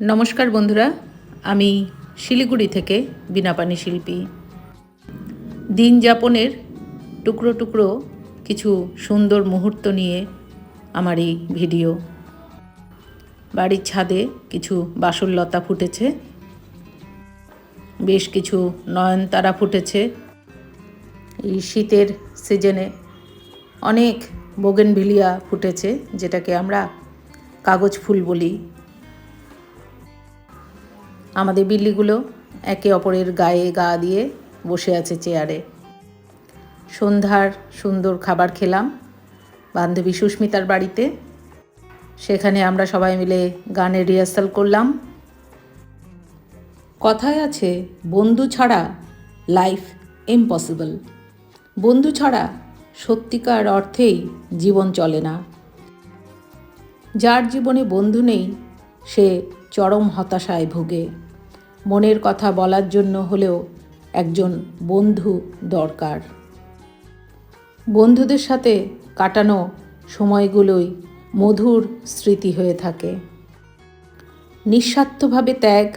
নমস্কার বন্ধুরা, আমি শিলিগুড়ি থেকে বীণাপাণি শিল্পী। দিন যাপনের টুকরো টুকরো কিছু সুন্দর মুহূর্ত নিয়ে আমার এই ভিডিও। বাড়ির ছাদে কিছু বাসরলতা ফুটেছে, বেশ কিছু নয়নতারা ফুটেছে। এই শীতের সিজনে অনেক বোগেনভিলিয়া ফুটেছে, যেটাকে আমরা কাগজ ফুল বলি। আমাদের বিল্লিগুলো একে অপরের গায়ে গা দিয়ে বসে আছে চেয়ারে। সন্ধ্যার সুন্দর খাবার খেলাম বান্ধবী সুস্মিতার বাড়িতে। সেখানে আমরা সবাই মিলে গানের রিহার্সাল করলাম। কথায় আছে, বন্ধু ছাড়া লাইফ ইম্পসিবল। বন্ধু ছাড়া সত্যিকার অর্থেই জীবন চলে না। যার জীবনে বন্ধু নেই সে চরম হতাশায় ভোগে। মনের কথা বলার জন্য হলেও একজন বন্ধু দরকার। বন্ধুদের সাথে কাটানো সময়গুলোই মধুর স্মৃতি হয়ে থাকে। নিঃস্বার্থভাবে ত্যাগ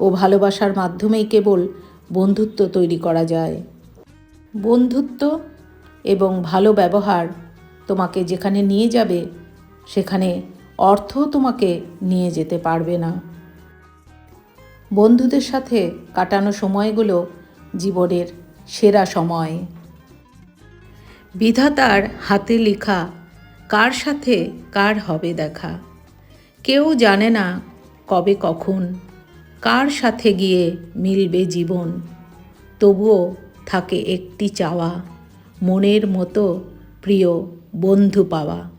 ও ভালোবাসার মাধ্যমেই কেবল বন্ধুত্ব তৈরি করা যায়। বন্ধুত্ব এবং ভালো ব্যবহার তোমাকে যেখানে নিয়ে যাবে, সেখানে অর্থ তোমাকে নিয়ে যেতে পারবে না। বন্ধুদের সাথে কাটানো সময়গুলো জীবনের সেরা সময়। বিধাতার হাতে লেখা কার সাথে কার হবে দেখা। কেউ জানে না কবে কখন কার সাথে গিয়ে মিলবে জীবন। তবুও থাকে একটি চাওয়া, মনের মতো প্রিয় বন্ধু পাওয়া।